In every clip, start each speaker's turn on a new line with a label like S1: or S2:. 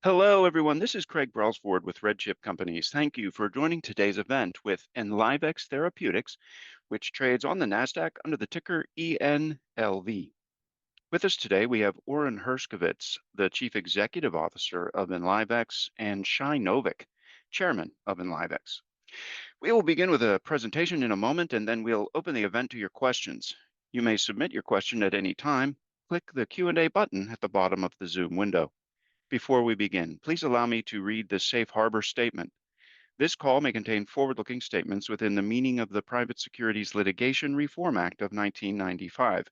S1: Hello, everyone. This is Craig Brelsford with RedChip Companies. Thank you for joining today's event with Enlivex Therapeutics, which trades on the Nasdaq under the ticker ENLV. With us today, we have Oren Hershkovitz, the Chief Executive Officer of Enlivex, and Shai Novik, Chairman of Enlivex. We will begin with a presentation in a moment, and then we'll open the event to your questions. You may submit your question at any time. Click the Q&A button at the bottom of the Zoom window. Before we begin, please allow me to read the Safe Harbor statement. This call may contain forward-looking statements within the meaning of the Private Securities Litigation Reform Act of 1995.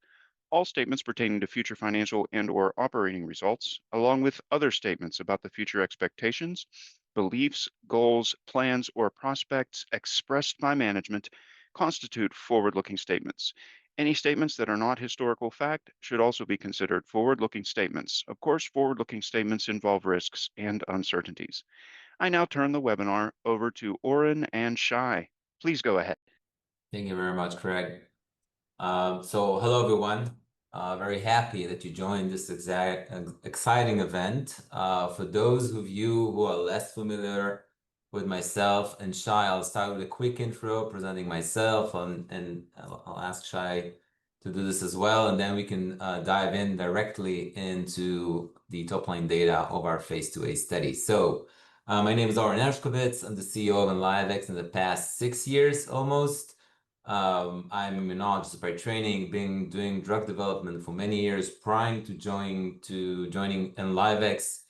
S1: All statements pertaining to future financial and/or operating results, along with other statements about the future expectations, beliefs, goals, plans, or prospects expressed by management, constitute forward-looking statements. Any statements that are not historical fact should also be considered forward-looking statements. Of course, forward-looking statements involve risks and uncertainties. I now turn the webinar over to Oren and Shai. Please go ahead.
S2: Thank you very much, Craig. Hello, everyone. Very happy that you joined this exciting event. For those of you who are less familiar with myself and Shai, I'll start with a quick intro presenting myself, and I'll ask Shai to do this as well, and then we can dive in directly into the top-line data of our Phase IIa study. My name is Oren Hershkovitz. I'm the CEO of Enlivex in the past 6 years almost. I'm an immunologist by training, been doing drug development for many years. Prior to joining Enlivex,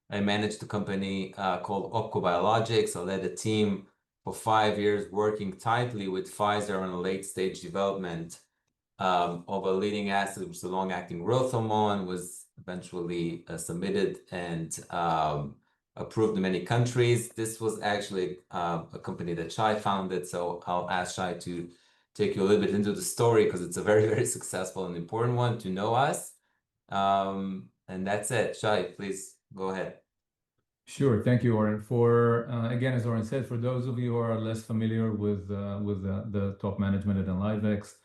S2: I managed a company called OPKO Biologics. I led a team for 5 years working tightly with Pfizer on a late-stage development of a leading asset, which is a long-acting growth hormone, was eventually submitted and approved in many countries. This was actually a company that Shai founded, so I'll ask Shai to take you a little bit into the story because it's a very, very successful and important one to know us. And that's it. Shai, please go ahead.
S3: Sure. Thank you, Oren. Again, as Oren said, for those of you who are less familiar with the top management at Enlivex,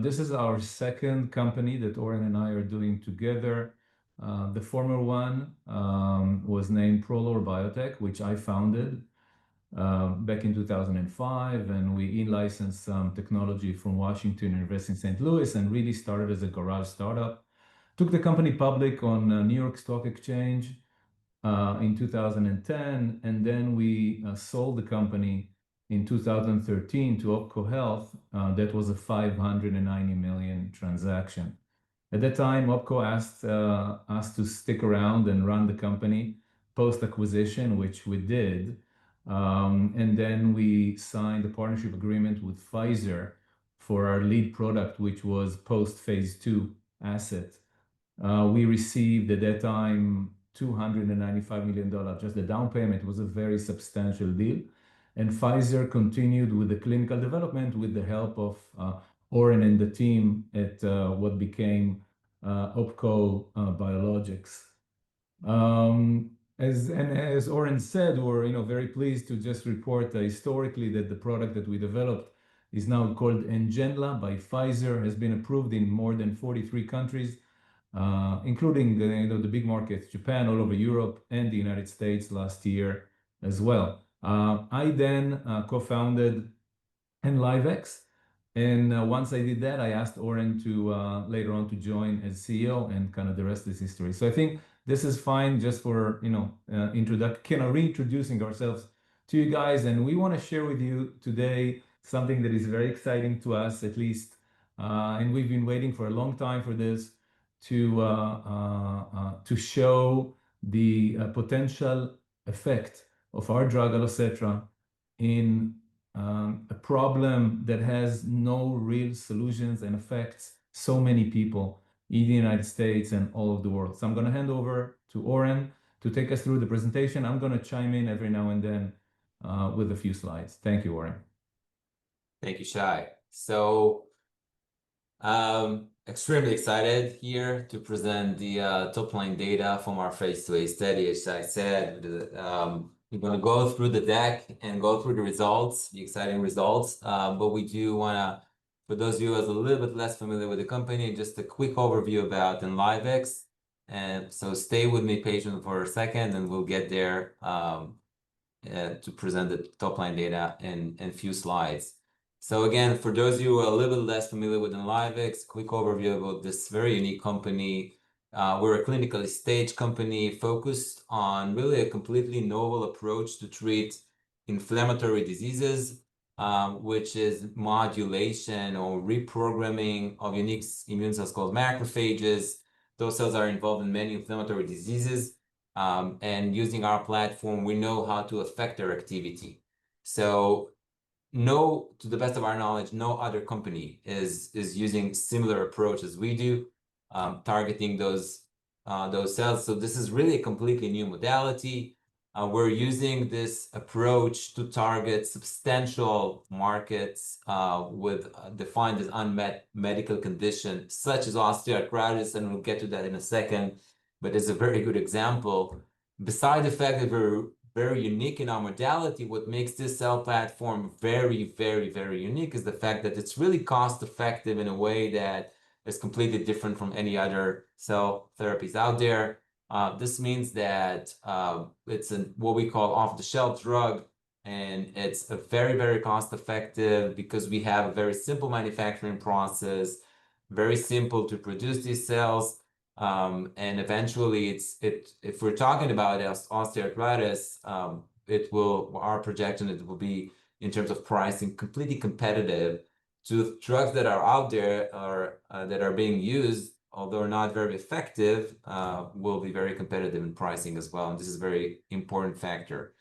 S3: this is our second company that Oren and I are doing together. The former one was named Prolor Biotech, which I founded back in 2005, and we in-licensed some technology from Washington University in St. Louis and really started as a garage startup. Took the company public on New York Stock Exchange in 2010, and then we sold the company in 2013 to OPKO Health. That was a $590 million transaction. At that time, OPKO asked us to stick around and run the company post-acquisition, which we did. And then we signed a partnership agreement with Pfizer for our lead product, which was post-Phase II asset. We received at that time $295 million, just the down payment. It was a very substantial deal. And Pfizer continued with the clinical development with the help of Oren and the team at what became OPKO Biologics. As Oren said, we're very pleased to just report historically that the product that we developed is now called Ngenla by Pfizer, has been approved in more than 43 countries, including the big markets, Japan, all over Europe, and the United States last year as well. I then co-founded Enlivex, and once I did that, I asked Oren to later on to join as CEO, and kind of the rest is history. So I think this is fine just for reintroducing ourselves to you guys, and we want to share with you today something that is very exciting to us, at least, and we've been waiting for a long time for this to show the potential effect of our drug Allocetra in a problem that has no real solutions and affects so many people in the United States and all over the world. So I'm going to hand over to Oren to take us through the presentation. I'm going to chime in every now and then with a few slides. Thank you, Oren.
S2: Thank you, Shai. Extremely excited here to present the top-line data from our Phase IIa study. As I said, we're going to go through the deck and go through the results, the exciting results. But we do want to, for those of you who are a little bit less familiar with the company, just a quick overview about Enlivex. And so stay with me patient for a second, and we'll get there to present the top line data in a few slides. So again, for those of you who are a little bit less familiar with Enlivex, quick overview about this very unique company. We're a clinically staged company focused on really a completely novel approach to treat inflammatory diseases, which is modulation or reprogramming of unique immune cells called macrophages. Those cells are involved in many inflammatory diseases. And using our platform, we know how to affect their activity. So to the best of our knowledge, no other company is using similar approach as we do, targeting those cells. So this is really a completely new modality. We're using this approach to target substantial markets with defined as unmet medical condition, such as osteoarthritis, and we'll get to that in a second. But it's a very good example. Besides the fact that we're very unique in our modality, what makes this cell platform very, very, very unique is the fact that it's really cost effective in a way that is completely different from any other cell therapies out there. This means that it's what we call off-the-shelf drug, and it's a very, very cost effective because we have a very simple manufacturing process, very simple to produce these cells. And eventually, if we're talking about osteoarthritis, our projection, it will be in terms of pricing completely competitive to drugs that are out there that are being used, although not very effective, will be very competitive in pricing as well. And this is a very important factor.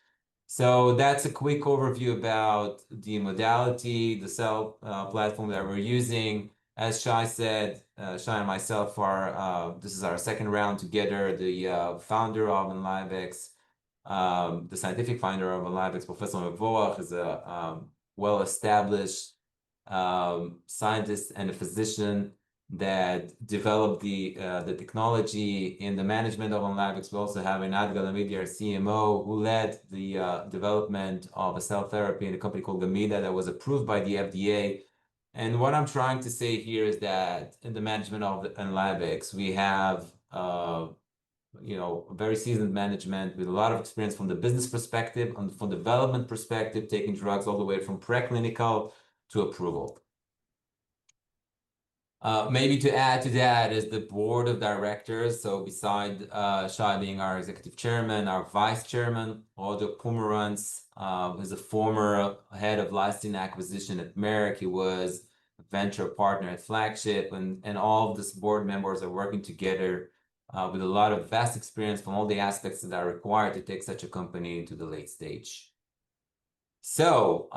S2: So that's a quick overview about the modality, the cell platform that we're using. As Shai said, Shai and myself this is our second round together. The founder of Enlivex, the scientific founder of Enlivex, Professor Mevorach, is a well-established scientist and a physician that developed the technology in the management of Enlivex. We also have Einat Galamidi, our CMO, who led the development of a cell therapy in a company called Gamida that was approved by the FDA. And what I'm trying to say here is that in the management of Enlivex, we have very seasoned management with a lot of experience from the business perspective and from development perspective, taking drugs all the way from preclinical to approval. Maybe to add to that is the board of directors. So beside Shai being our executive chairman, our vice chairman, Odo Pomerantz, is a former head of licensing acquisition at Merck. He was a venture partner at Flagship, and all of these board members are working together with a lot of vast experience from all the aspects that are required to take such a company into the late stage. So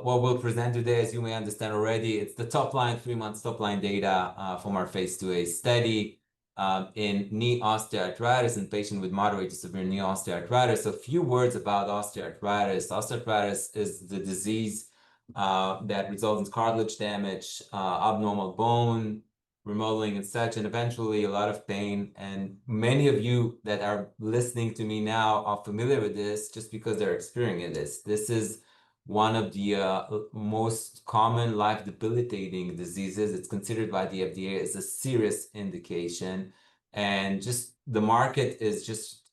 S2: what we'll present today, as you may understand already, it's the top line, 3 months top line data from our Phase IIa study in knee osteoarthritis in patients with moderate to severe knee osteoarthritis. So a few words about osteoarthritis. Osteoarthritis is the disease that results in cartilage damage, abnormal bone remodeling and such, and eventually a lot of pain. And many of you that are listening to me now are familiar with this just because they're experiencing this. This is one of the most common life-debilitating diseases. It's considered by the FDA as a serious indication. And just the market is just,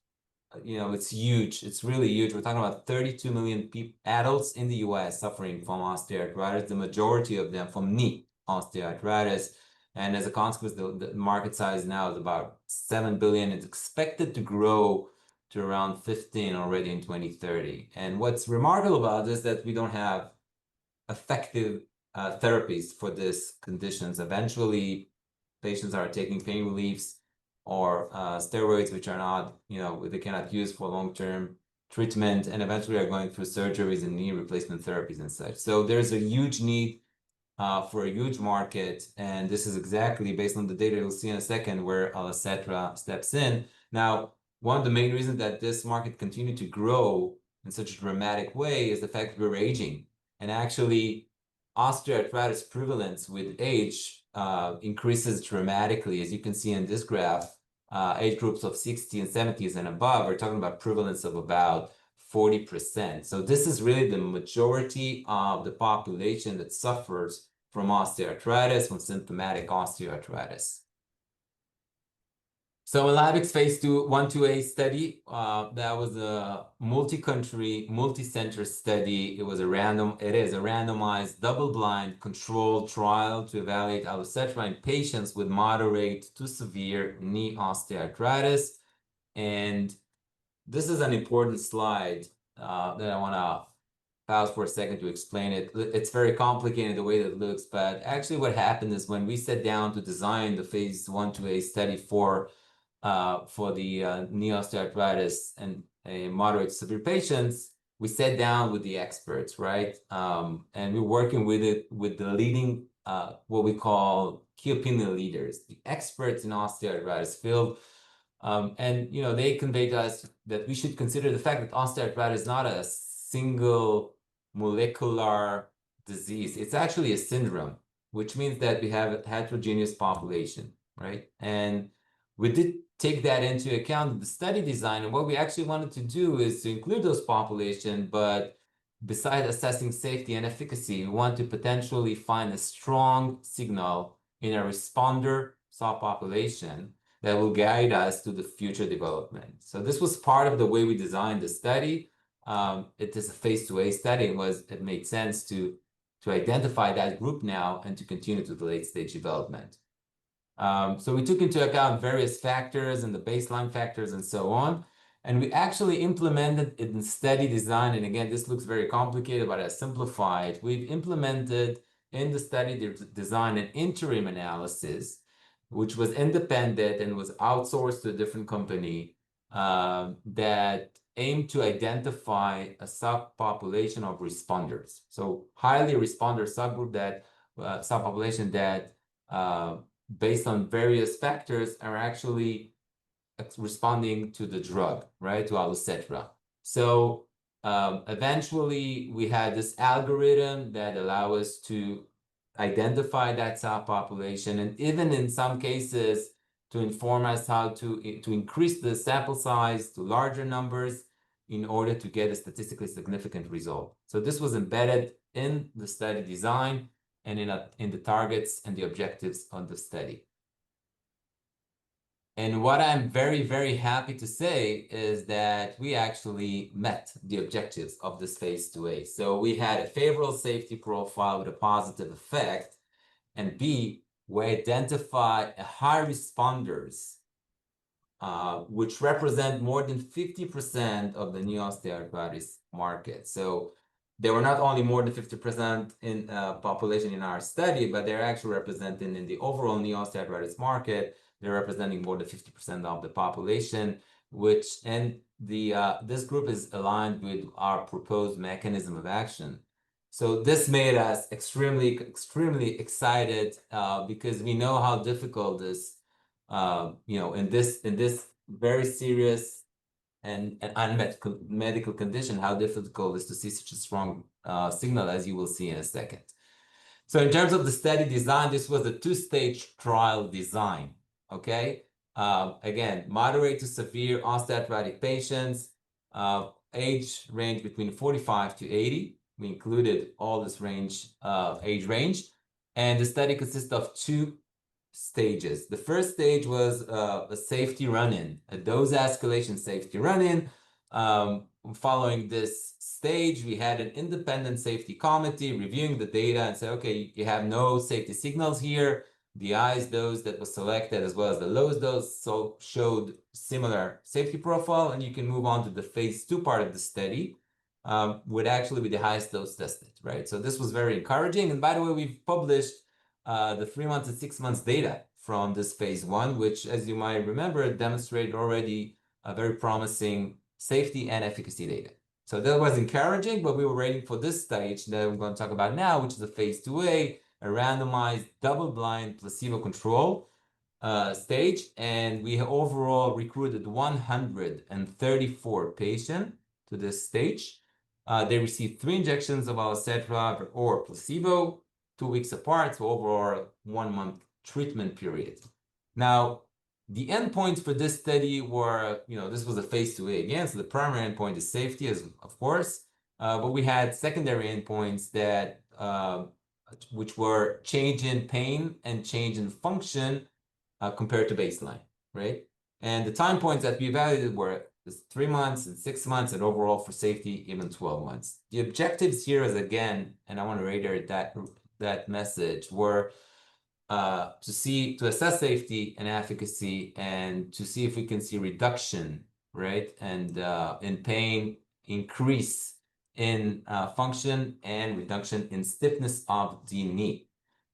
S2: it's huge. It's really huge. We're talking about 32 million adults in the US suffering from osteoarthritis, the majority of them from knee osteoarthritis. And as a consequence, the market size now is about 7 billion. It's expected to grow to around 15 already in 2030. And what's remarkable about this is that we don't have effective therapies for these conditions. Eventually, patients are taking pain reliefs or steroids, which are not, they cannot use for long-term treatment, and eventually are going through surgeries and knee replacement therapies and such. So there's a huge need for a huge market, and this is exactly based on the data you'll see in a second where Allocetra steps in. Now, one of the main reasons that this market continued to grow in such a dramatic way is the fact that we're aging. And actually, osteoarthritis prevalence with age increases dramatically. As you can see in this graph, age groups of 60 and 70s and above, we're talking about prevalence of about 40%. So this is really the majority of the population that suffers from osteoarthritis, from symptomatic osteoarthritis. So Enlivex Phase 1/2a study, that was a multi-country, multi-center study. It is a randomized, double-blind, controlled trial to evaluate Allocetra in patients with moderate to severe knee osteoarthritis. And this is an important slide that I want to pause for a second to explain it. It's very complicated the way that it looks, but actually what happened is when we sat down to design the Phase 1/2a study for the knee osteoarthritis and moderate to severe patients, we sat down with the experts, right? And we're working with the leading, what we call key opinion leaders, the experts in osteoarthritis field. And they conveyed to us that we should consider the fact that osteoarthritis is not a single molecular disease. It's actually a syndrome, which means that we have a heterogeneous population, right? And we did take that into account in the study design. And what we actually wanted to do is to include those population, but besides assessing safety and efficacy, we want to potentially find a strong signal in a responder subpopulation that will guide us to the future development. So this was part of the way we designed the study. It is a Phase IIa study. It made sense to identify that group now and to continue to the late stage development. So we took into account various factors and the baseline factors and so on. And we actually implemented it in study design. And again, this looks very complicated, but I simplified. We've implemented in the study design an interim analysis, which was independent and was outsourced to a different company that aimed to identify a subpopulation of responders. So highly responder subgroup subpopulation that based on various factors are actually responding to the drug, right, to Allocetra. So eventually we had this algorithm that allow us to identify that subpopulation, and even in some cases to inform us how to increase the sample size to larger numbers in order to get a statistically significant result. So this was embedded in the study design and in the targets and the objectives of the study. And what I'm very, very happy to say is that we actually met the objectives of this Phase IIa. So we had a favorable safety profile with a positive effect, and B, we identify high responders, which represent more than 50% of the knee osteoarthritis market. So they were not only more than 50% in population in our study, but they're actually representing in the overall knee osteoarthritis market. They're representing more than 50% of the population, this group is aligned with our proposed mechanism of action. So this made us extremely, extremely excited because we know how difficult this, in this very serious and unmet medical condition, how difficult it is to see such a strong signal, as you will see in a second. So in terms of the study design, this was a two-stage trial design. Okay, again, moderate to severe osteoarthritic patients, age range between 45 to 80. We included all this age range, and the study consists of two stages. The first stage was a safety run-in, a dose escalation safety run-in. Following this stage, we had an independent safety committee reviewing the data and say, okay, you have no safety signals here. The highest dose that was selected as well as the lowest dose showed similar safety profile, and you can move on to the Phase II part of the study, would actually be the highest dose tested, right? So this was very encouraging. And by the way, we've published the 3 months and 6 months data from this Phase I, which, as you might remember, demonstrated already a very promising safety and efficacy data. So that was encouraging, but we were waiting for this stage that we're going to talk about now, which is the Phase IIa, a randomized, double-blind, placebo-controlled stage. And we overall recruited 134 patients to this stage. They received 3 injections of Allocetra or placebo, 2 weeks apart, so overall 1 month treatment period. Now, the endpoints for this study were, this was a Phase IIa again, so the primary endpoint is safety, of course, but we had secondary endpoints that which were change in pain and change in function compared to baseline, right? And the time points that we evaluated were 3 months and 6 months, and overall for safety, even 12 months. The objectives here is, again, and I want to reiterate that message, were to assess safety and efficacy, and to see if we can see reduction, right, and in pain, increase in function, and reduction in stiffness of the knee.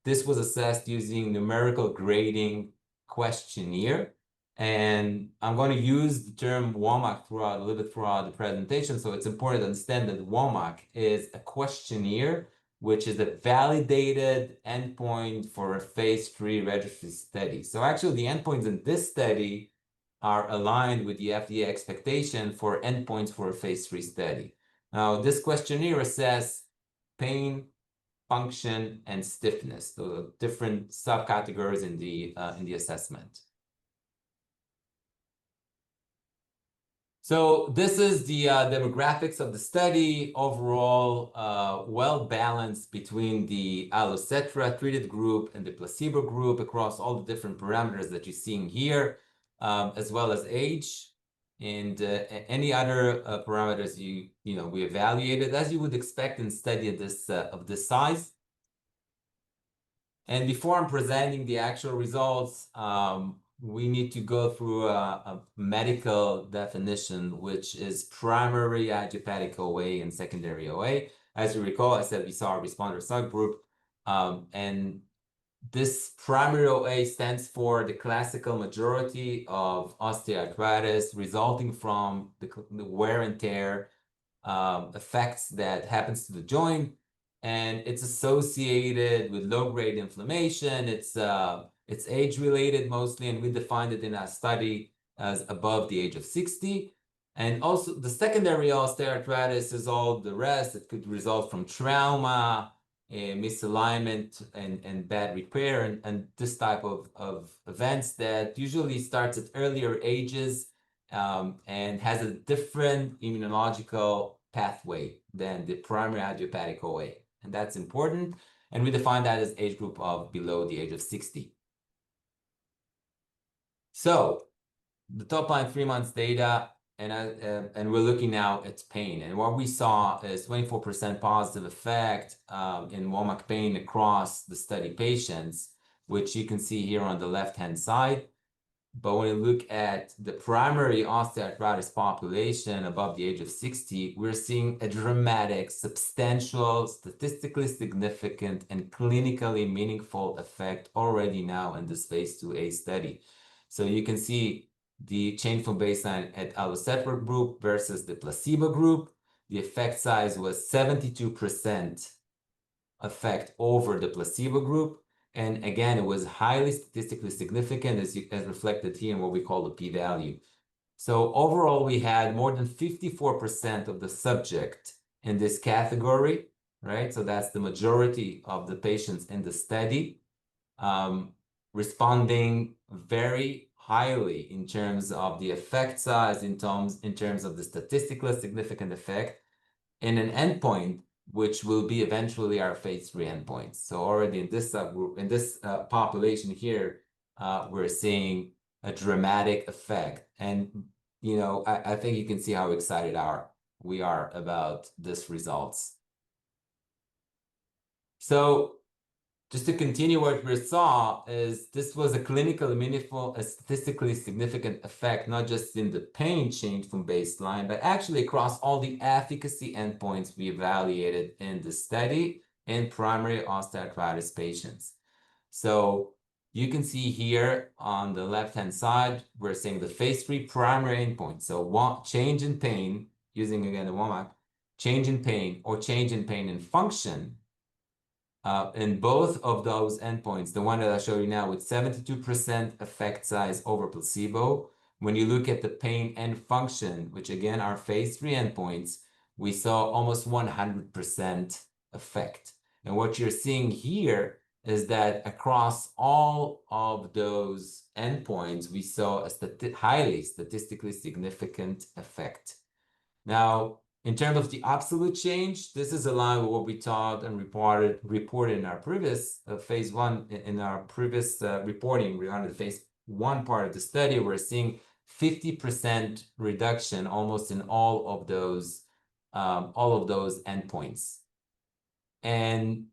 S2: This was assessed using numerical grading questionnaire, and I'm going to use the term WOMAC a little bit throughout the presentation. So it's important to understand that WOMAC is a questionnaire, which is a validated endpoint for a phase 3 registry study. So actually, the endpoints in this study are aligned with the FDA expectation for endpoints for a phase 3 study. Now, this questionnaire assesses pain, function, and stiffness, the different subcategories in the assessment. So this is the demographics of the study. Overall, well-balanced between the Allocetra treated group and the placebo group across all the different parameters that you're seeing here, as well as age and any other parameters we evaluated, as you would expect in a study of this size. And before I'm presenting the actual results, we need to go through a medical definition, which is primary idiopathic OA and secondary OA. As you recall, I said we saw a responder subgroup, and this primary OA stands for the classical majority of osteoarthritis resulting from the wear and tear effects that happens to the joint, and it's associated with low-grade inflammation. It's age-related mostly, and we defined it in our study as above the age of 60. And also, the secondary osteoarthritis is all the rest. It could result from trauma, misalignment, and bad repair, and this type of events that usually starts at earlier ages and has a different immunological pathway than the primary idiopathic OA. And that's important. And we define that as age group of below the age of 60. So the top line 3 months data, and we're looking now at pain. And what we saw is 24% positive effect in WOMAC pain across the study patients, which you can see here on the left-hand side. But when you look at the primary osteoarthritis population above the age of 60, we're seeing a dramatic, substantial, statistically significant, and clinically meaningful effect already now in this phase 2a study. So you can see the change from baseline at Allocetra group versus the placebo group. The effect size was 72% effect over the placebo group. And again, it was highly statistically significant, as reflected here in what we call the p-value. So overall, we had more than 54% of the subject in this category, right? So that's the majority of the patients in the study, responding very highly in terms of the effect size, in terms of the statistically significant effect, in an endpoint which will be eventually our phase 3 endpoints. So already in this subgroup, in this population here, we're seeing a dramatic effect. And, I think you can see how excited we are about this results. So just to continue, what we saw is this was a clinically meaningful, a statistically significant effect, not just in the pain change from baseline, but actually across all the efficacy endpoints we evaluated in the study in primary osteoarthritis patients. So you can see here on the left-hand side, we're seeing the phase 3 primary endpoint. So change in pain, using again the WOMAC, change in pain or change in pain and function. In both of those endpoints, the one that I show you now with 72% effect size over placebo, when you look at the pain and function, which again are phase 3 endpoints, we saw almost 100% effect. And what you're seeing here is that across all of those endpoints, we saw a highly statistically significant effect. Now, in terms of the absolute change, this is aligned with what we taught and reported in our previous phase 1, in our previous reporting regarding the phase 1 part of the study. We're seeing 50% reduction almost in all of those endpoints. And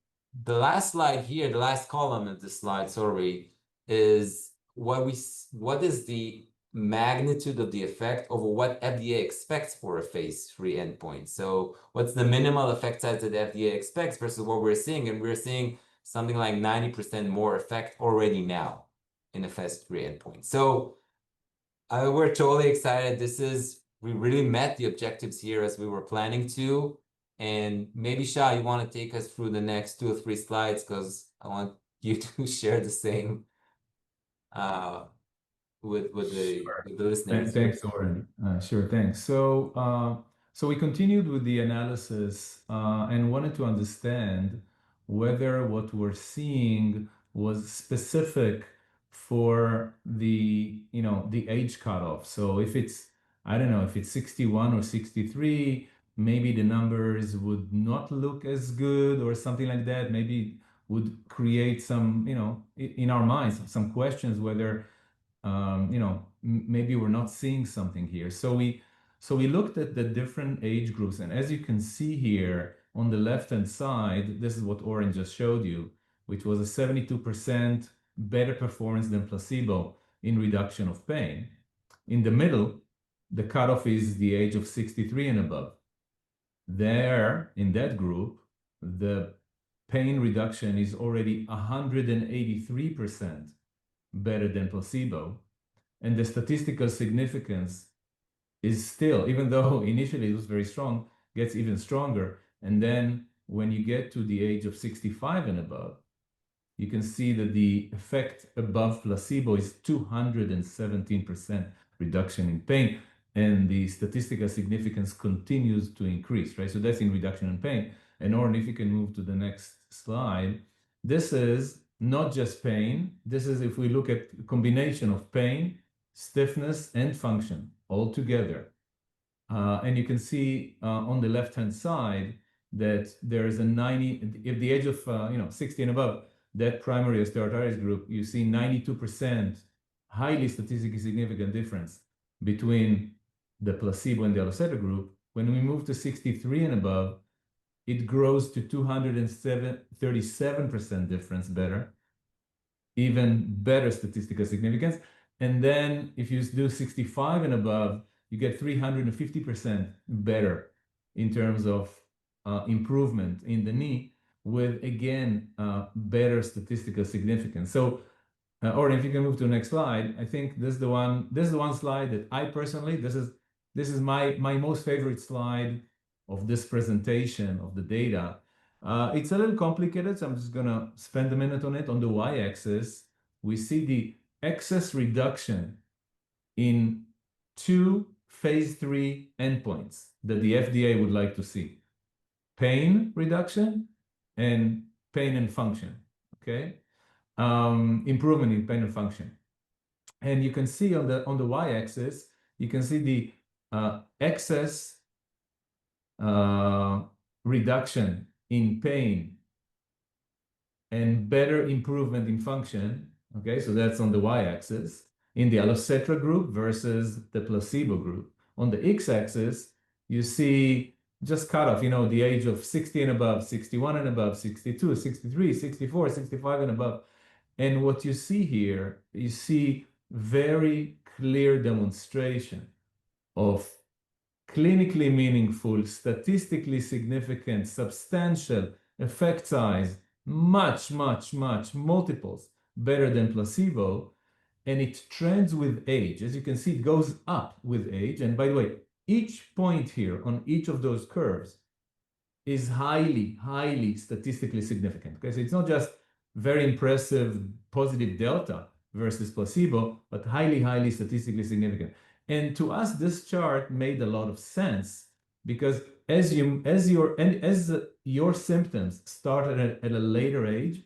S2: the last slide here, the last column of the slide, sorry, is what is the magnitude of the effect over what FDA expects for a phase 3 endpoint. So what's the minimal effect size that the FDA expects versus what we're seeing? And we're seeing something like 90% more effect already now in a phase 3 endpoint. So we're totally excited. We really met the objectives here as we were planning to. And maybe, Shah, you want to take us through the next 2 or 3 slides because I want you to share the same with the listeners.
S3: Thanks, Oren. Sure, thanks. So we continued with the analysis and wanted to understand whether what we're seeing was specific for the age cutoff. So if it's, I don't know, if it's 61 or 63, maybe the numbers would not look as good or something like that. Maybe would create some, in our minds, some questions whether maybe we're not seeing something here. So we looked at the different age groups, and as you can see here on the left-hand side, this is what Oren just showed you, which was a 72% better performance than placebo in reduction of pain. In the middle, the cutoff is the age of 63 and above. There, in that group, the pain reduction is already 183% better than placebo. And the statistical significance is still, even though initially it was very strong, gets even stronger. And then when you get to the age of 65 and above, you can see that the effect above placebo is 217% reduction in pain. And the statistical significance continues to increase, right? So that's in reduction in pain. And Oren, if you can move to the next slide, this is not just pain. This is if we look at a combination of pain, stiffness, and function all together. And you can see on the left-hand side that there is a 90, if the age of 60 and above, that primary osteoarthritis group, you see 92% highly statistically significant difference between the placebo and the Allocetra group. When we move to 63 and above, it grows to 237% difference better, even better statistical significance. And then if you do 65 and above, you get 350% better in terms of improvement in the knee with, again, better statistical significance. So, or if you can move to the next slide, I think this is the one slide that I personally, this is my most favorite slide of this presentation of the data. It's a little complicated, so I'm just gonna spend a minute on it. On the y-axis, we see the excess reduction in 2 phase 3 endpoints that the FDA would like to see: pain reduction and pain and function. Okay, improvement in pain and function. And you can see on the y-axis, you can see the excess reduction in pain and better improvement in function. Okay, so that's on the y-axis in the Allocetra group versus the placebo group. On the x-axis, you see just cutoff, the age of 60 and above, 61 and above, 62, 63, 64, 65 and above. And what you see here, you see very clear demonstration of clinically meaningful, statistically significant, substantial effect size, much, multiples better than placebo. And it trends with age. As you can see, it goes up with age. And by the way, each point here on each of those curves is highly statistically significant. Okay, so it's not just very impressive positive delta versus placebo, but highly statistically significant. And to us, this chart made a lot of sense because as your symptoms started at a later age,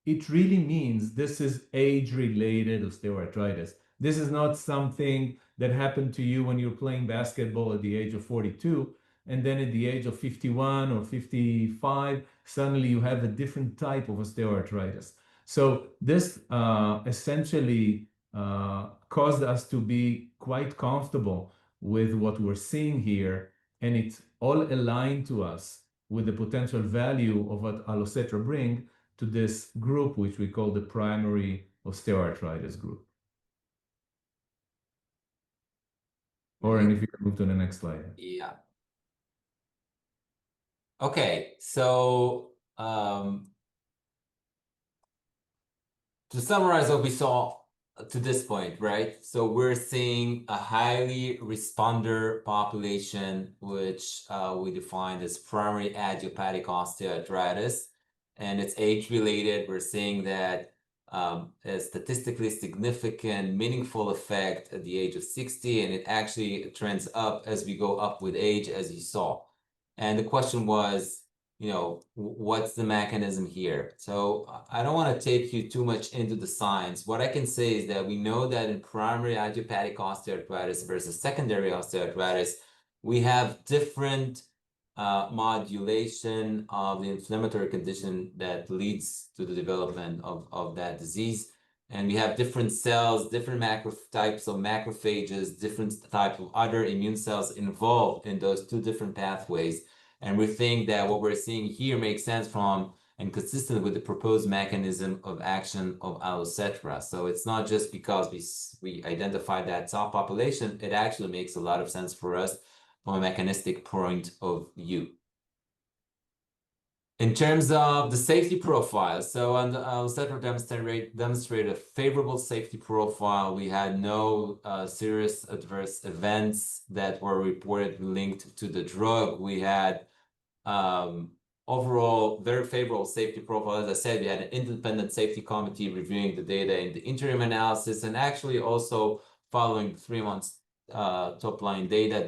S3: it really means this is age-related osteoarthritis. This is not something that happened to you when you're playing basketball at the age of 42, and then at the age of 51 or 55, suddenly you have a different type of osteoarthritis. So this essentially caused us to be quite comfortable with what we're seeing here, and it all aligned to us with the potential value of what Allocetra bring to this group, which we call the primary osteoarthritis group. Oren, if you can move to the next slide.
S2: Yeah. Okay, so to summarize what we saw to this point, right? So we're seeing a highly responder population, which we defined as primary idiopathic osteoarthritis, and it's age-related. We're seeing that a statistically significant, meaningful effect at the age of 60, and it actually trends up as we go up with age, as you saw. And the question was, you know, what's the mechanism here? So I don't want to take you too much into the science. What I can say is that we know that in primary idiopathic osteoarthritis versus secondary osteoarthritis, we have different modulation of the inflammatory condition that leads to the development of that disease. And we have different cells, different types of macrophages, different type of other immune cells involved in those two different pathways. And we think that what we're seeing here makes sense from and consistent with the proposed mechanism of action of Allocetra. So it's not just because we identified that top population, it actually makes a lot of sense for us from a mechanistic point of view. In terms of the safety profile, so on the Allocetra demonstrated a favorable safety profile. We had no serious adverse events that were reported linked to the drug. We had overall very favorable safety profile. As I said, we had an independent safety committee reviewing the data in the interim analysis, and actually also following 3 months top-line data,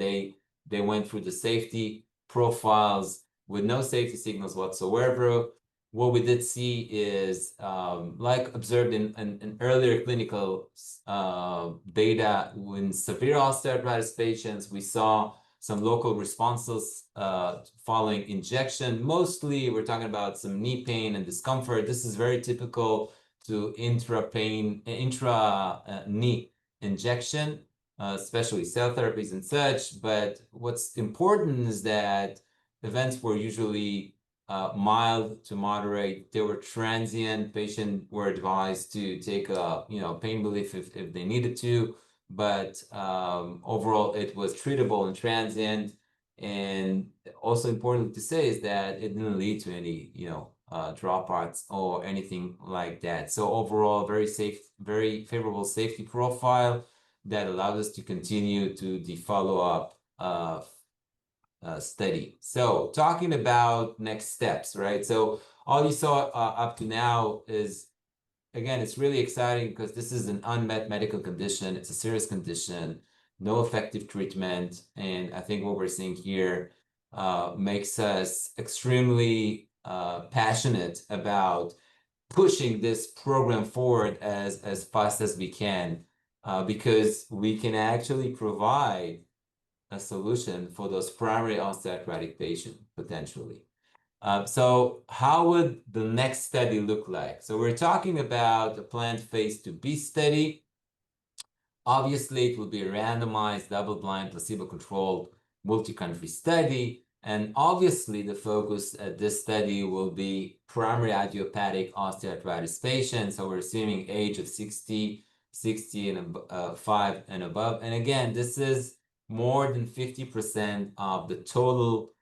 S2: they went through the safety profiles with no safety signals whatsoever. What we did see is, like observed in earlier clinical data in severe osteoarthritis patients, we saw some local responses following injection. Mostly, we're talking about some knee pain and discomfort. This is very typical to intra-knee injection, especially cell therapies and such. But what's important is that events were usually mild to moderate. They were transient. Patients were advised to take a pain relief if they needed to. But overall, it was treatable and transient. And also important to say is that it didn't lead to any, dropouts or anything like that. So overall, very safe, very favorable safety profile that allowed us to continue to the follow-up study. So talking about next steps, right? So all you saw up to now is, again, it's really exciting because this is an unmet medical condition. It's a serious condition, no effective treatment. And I think what we're seeing here makes us extremely passionate about pushing this program forward as fast as we can, because we can actually provide a solution for those primary osteoarthritic patients, potentially. So how would the next study look like? So we're talking about a planned Phase IIb study. Obviously, it will be a randomized, double-blind, placebo-controlled, multi-country study. And obviously, the focus at this study will be primary idiopathic osteoarthritis patients. So we're assuming age of 60 and 5 and above. And again, this is more than 50% of the total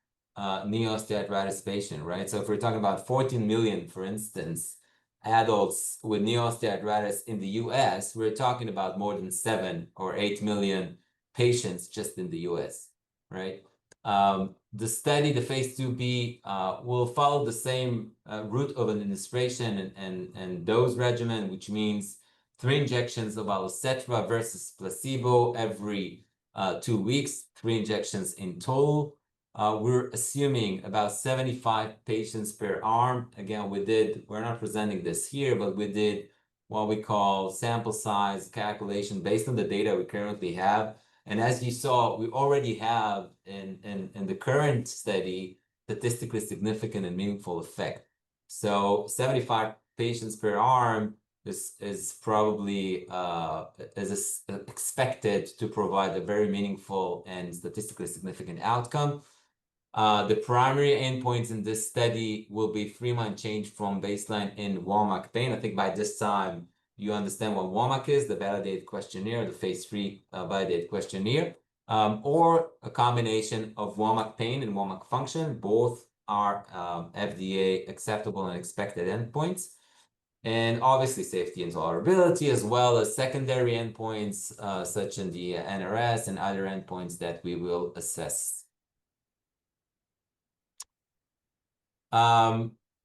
S2: knee osteoarthritis patient, right? So if we're talking about 14 million, for instance, adults with knee osteoarthritis in the US, we're talking about more than 7 or 8 million patients just in the US, right? The study, the Phase IIb, will follow the same route of administration and dose regimen, which means 3 injections of Allocetra versus placebo every 2 weeks, 3 injections in total. We're assuming about 75 patients per arm. Again, we're not presenting this here, but we did what we call sample size calculation based on the data we currently have. And as you saw, we already have in the current study, statistically significant and meaningful effect. So 75 patients per arm is probably expected to provide a very meaningful and statistically significant outcome. The primary endpoints in this study will be 3-month change from baseline in WOMAC pain. I think by this time you understand what WOMAC is, the validated questionnaire, the phase 3 validated questionnaire, or a combination of WOMAC pain and WOMAC function. Both are FDA acceptable and expected endpoints. And obviously safety and tolerability, as well as secondary endpoints such as the NRS and other endpoints that we will assess.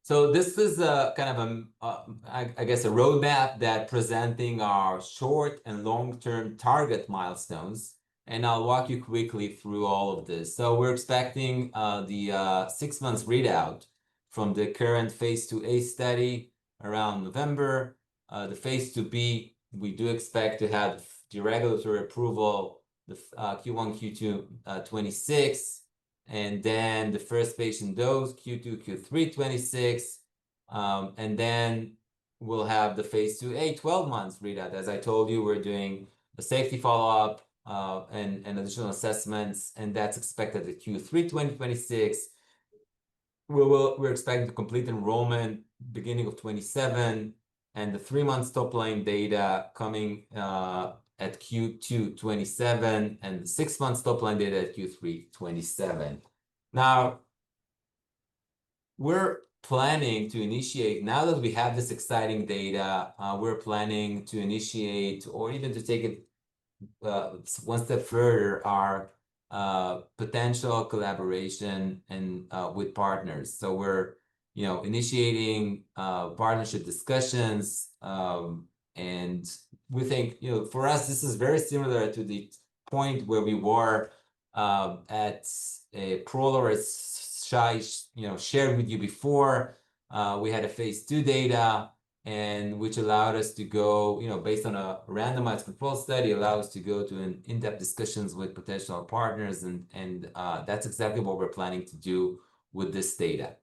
S2: So this is a kind of I guess a roadmap that presenting our short and long-term target milestones, and I'll walk you quickly through all of this. So we're expecting the 6 months readout from the current Phase IIa study around November. The Phase IIb, we do expect to have the regulatory approval the Q1, Q2, 26. And then the first patient dose, Q2, Q3, 26. And then we'll have the Phase IIa 12 months readout. As I told you, we're doing a safety follow-up and additional assessments, and that's expected at Q3 2026. We're expecting to complete enrollment beginning of 27, and the 3 months top line data coming at Q2 27, and the 6 months top line data at Q3 27. Now, we're planning to initiate, now that we have this exciting data, we're planning to initiate, or even to take it one step further, our potential collaboration and with partners. So we're initiating partnership discussions, and we think for us this is very similar to the point where we were at Prolor, as Shai shared with you before. We had a Phase 2 data, and which allowed us to go, based on a randomized control study, allowed us to go to an in-depth discussions with potential partners, and that's exactly what we're planning to do with this data.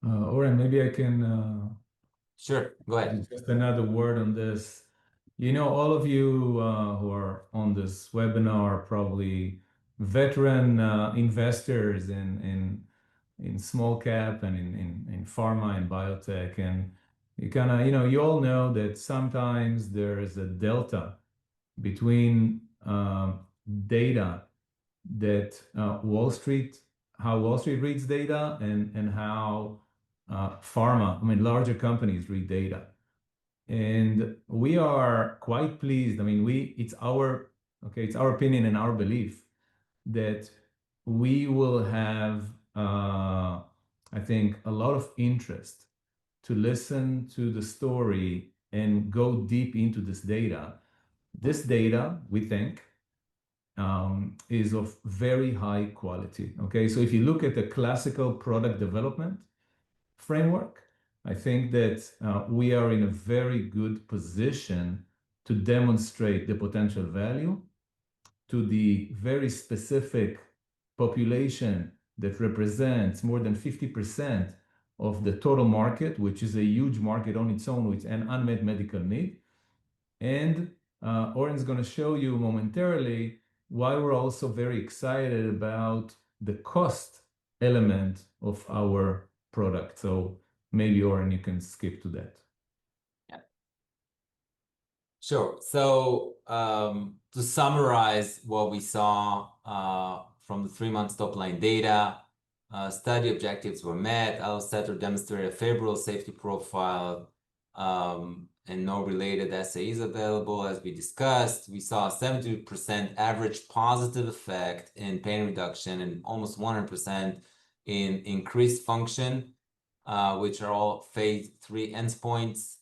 S3: Oren, maybe I can
S2: Sure, go ahead.
S3: just another word on this. All of you who are on this webinar are probably veteran investors in small cap and in pharma and biotech, and you kind of you all know that sometimes there is a delta between data that Wall Street reads data, and how pharma, larger companies read data. And we are quite pleased. It's our opinion and our belief that we will have, I think, a lot of interest to listen to the story and go deep into this data. This data, we think, is of very high quality. Okay, so if you look at the classical product development framework, I think that we are in a very good position to demonstrate the potential value to the very specific population that represents more than 50% of the total market, which is a huge market on its own with an unmet medical need. And Oren's going to show you momentarily why we're also very excited about the cost element of our product. So maybe, Oren, you can skip to that.
S2: Yeah. Sure. So to summarize what we saw from the 3 months top line data, study objectives were met. Allocetra demonstrated a favorable safety profile, and no related SAEs available, as we discussed. We saw a 72% average positive effect in pain reduction and almost 100% in increased function, which are all Phase 3 endpoints,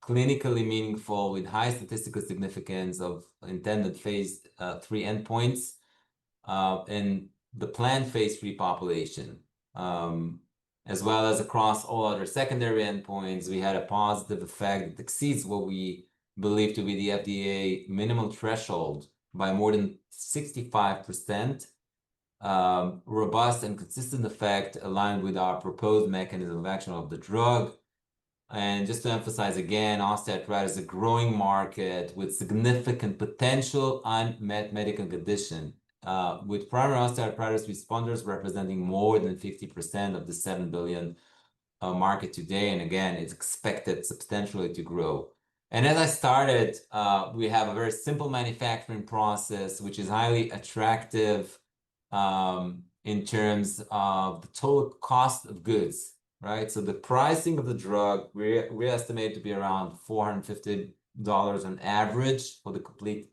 S2: clinically meaningful with high statistical significance of intended Phase 3 endpoints, in the planned Phase 3 population. As well as across all other secondary endpoints, we had a positive effect that exceeds what we believe to be the FDA minimal threshold by more than 65%. Robust and consistent effect aligned with our proposed mechanism of action of the drug. And just to emphasize again, osteoarthritis is a growing market with significant potential unmet medical condition, with primary osteoarthritis responders representing more than 50% of the 7 billion market today. And again, it's expected substantially to grow. And as I started, we have a very simple manufacturing process, which is highly attractive in terms of the total cost of goods, right? So the pricing of the drug, we estimate to be around $450 on average for the complete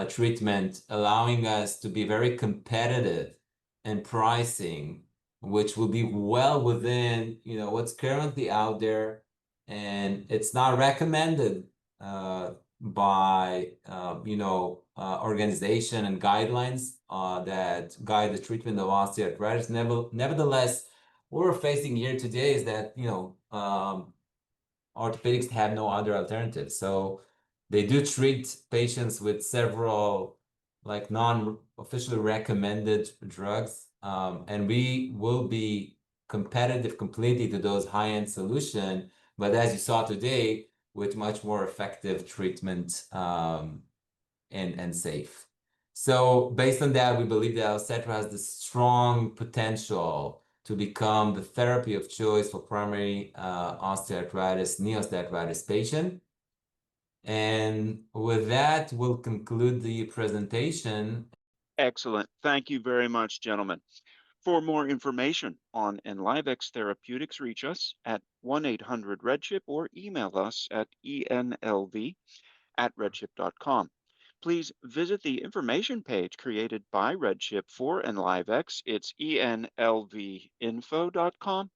S2: treatment, allowing us to be very competitive in pricing, which will be well within, what's currently out there. And it's not recommended by, organization and guidelines that guide the treatment of osteoarthritis. Nevertheless, what we're facing here today is that, orthopedics have no other alternatives. So they do treat patients with several like non-officially recommended drugs, and we will be competitive completely to those high-end solutions, but as you saw today, with much more effective treatment and safe. So based on that, we believe that Allocetra has the strong potential to become the therapy of choice for primary osteoarthritis, knee osteoarthritis patient. And with that, we'll conclude the presentation.
S1: Excellent. Thank you very much, gentlemen. For more information on Enlivex Therapeutics, reach us at 1-800-REDCHIP or email us at enlv@redchip.com. Please visit the information page created by RedChip for Enlivex. It's enlvinfo.com.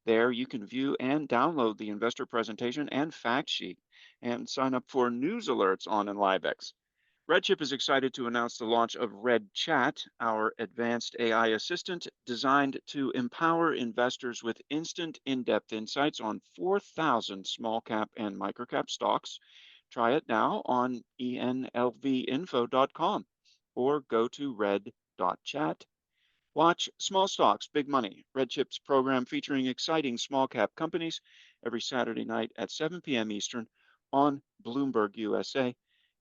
S1: There you can view and download the investor presentation and fact sheet and sign up for news alerts on Enlivex. RedChip is excited to announce the launch of RedChat, our advanced AI assistant designed to empower investors with instant in-depth insights on 4,000 small cap and microcap stocks. Try it now on enlvinfo.com or go to red.chat. Watch Small Stocks, Big Money, RedChip's program featuring exciting small cap companies every Saturday night at 7 p.m. Eastern on Bloomberg USA.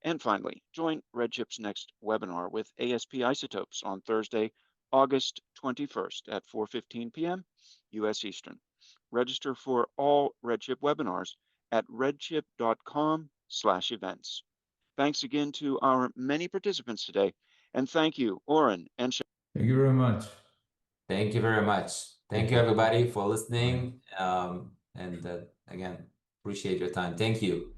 S1: And finally, join RedChip's next webinar with ASP Isotopes on Thursday, August 21st at 4:15 p.m. U.S. Eastern. Register for all RedChip webinars at redchip.com/events. Thanks again to our many participants today, and thank you, Oren and
S3: Thank you very much.
S2: Thank you very much. Thank you, everybody, for listening. And again, appreciate your time. Thank you.